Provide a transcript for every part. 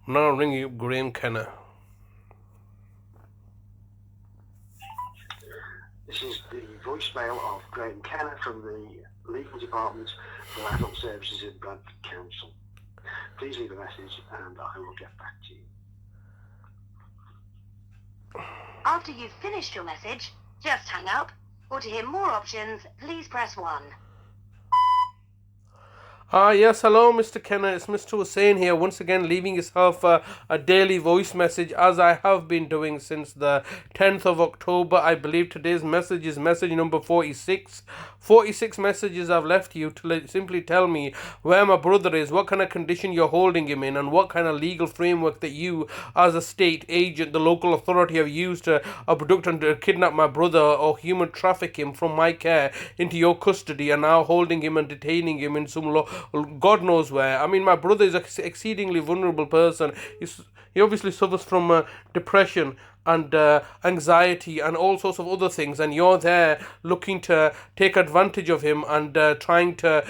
Now ring you, Graeme Kenna. This is the voicemail of Graeme Kenna from the Legal Department for Adult Services in Bradford Council. Please leave a message and I will get back to you. After you've finished your message, just hang up, or to hear more options, please press 1. Yes, hello, Mr. Kenna. It's Mr. Hussain here, once again leaving yourself a daily voice message, as I have been doing since the 10th of October. I believe today's message is message number 46. 46 messages I've left you to simply tell me where my brother is, what kind of condition you're holding him in, and what kind of legal framework that you, as a state agent, the local authority, have used to abduct and kidnap my brother or human traffic him from my care into your custody, and now holding him and detaining him in some God knows where. I mean, my brother is an exceedingly vulnerable person. He obviously suffers from depression and anxiety and all sorts of other things, and you're there looking to take advantage of him and trying to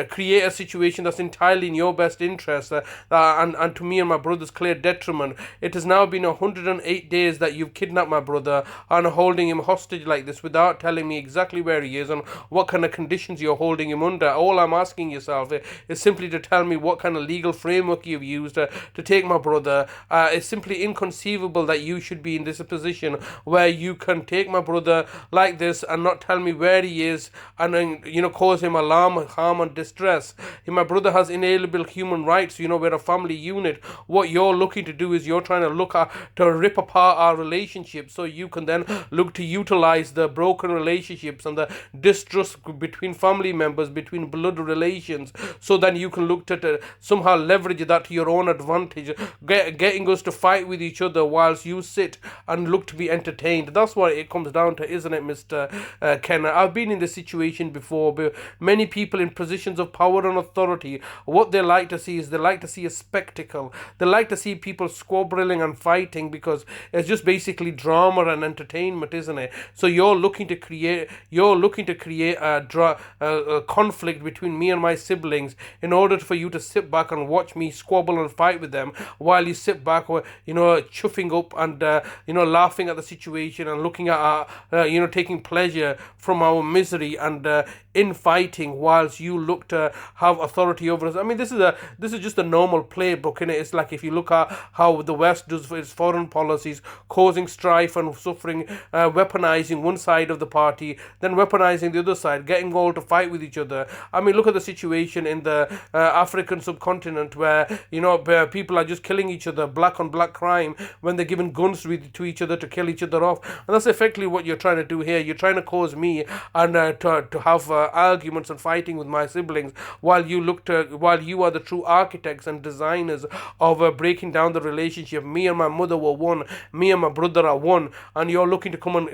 create a situation that's entirely in your best interest, and to me and my brother's clear detriment. It has now been 108 days that you've kidnapped my brother and are holding him hostage like this without telling me exactly where he is and what kind of conditions you're holding him under. All I'm asking yourself is simply to tell me what kind of legal framework you've used to take my brother. It's simply inconceivable that you should be in this position where you can take my brother like this and not tell me where he is, and then cause him alarm, harm and distress. If my brother has inalienable human rights, we're a family unit. What you're looking to do is you're trying to rip apart our relationship so you can then look to utilize the broken relationships and the distrust between family members, between blood relations, so then you can look to somehow leverage that to your own advantage, getting us to fight with each other whilst you sit and look to be entertained. That's what it comes down to, isn't it, Mr. Kenna? I've been in this situation before, but many people in positions of power and authority, what they like to see is they like to see a spectacle. They like to see people squabbling and fighting because it's just basically drama and entertainment, isn't it? So you're looking to create a conflict between me and my siblings in order for you to sit back and watch me squabble and fight with them, while you sit back, chuffing up and laughing at the situation and looking at taking pleasure from our misery and infighting, whilst you look to have authority over us. I mean, this is just a normal playbook, innit? It's like if you look at how the West does for its foreign policies, causing strife and suffering, weaponizing one side of the party, then weaponizing the other side, getting all to fight with each other. I mean, look at the situation in the African subcontinent where people are just killing each other, black on black crime, when they're giving guns to each other to kill each other off. And that's effectively what you're trying to do here. You're trying to cause me and to have arguments and fighting with my siblings, while you are the true architects and designers of breaking down the relationship. Me and my mother were one. Me and my brother are one, and you're looking to come in,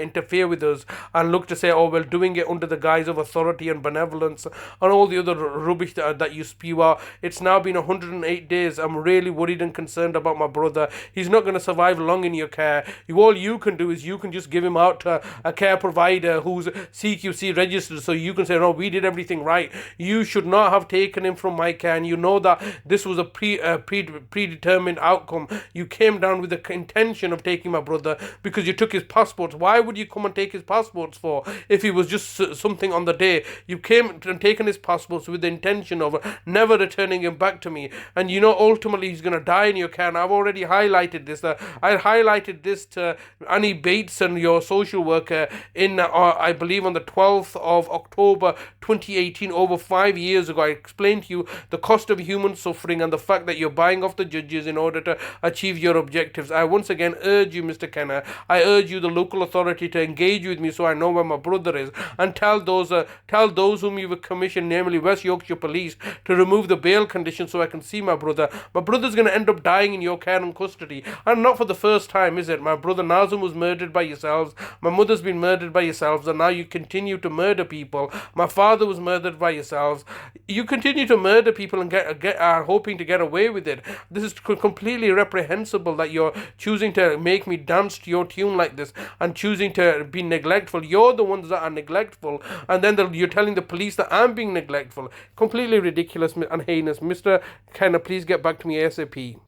interfere with us and look to say, oh, we're doing it under the guise of authority and benevolence and all the other rubbish that you spew out. It's now been 108 days. I'm really worried and concerned about my brother. He's not going to survive long in your care. All you can do is you can just give him out to a care provider who's CQC registered, so you can say, no, we did everything right. You should not have taken him from my care, and you know that this was a predetermined outcome. You came down with the intention of taking my brother because you took his passports. Why would you come and take his passports for if he was just something on the day? You came and taken his passports with the intention of never returning him back to me, and ultimately he's going to die in your care. And I've already highlighted this. I highlighted this to Annie Bates and your social worker in I believe on the 12th of October 2018, over 5 years ago. I explained to you the cost of human suffering and the fact that you're buying off the judges in order to achieve your objectives. I once again urge you, Mr. Kenna, I urge you, the local authority, to engage with me so I know where my brother is, and tell those whom you've commissioned, namely West Yorkshire Police, to remove the bail conditions so I can see my brother. My brother's going to end up dying in your care and custody. And not for the first time, is it? My brother Nazim was murdered by yourselves. My mother's been murdered by yourselves, and now you continue to murder people. My father was murdered by yourselves. You continue to murder people and are hoping to get away with it. This is completely reprehensible that you're choosing to make me dance to your tune like this and choosing to be neglectful. You're the ones that are neglectful, and then you're telling the police that I'm being neglectful. Completely ridiculous and heinous. Mr. Kenna, please get back to me ASAP.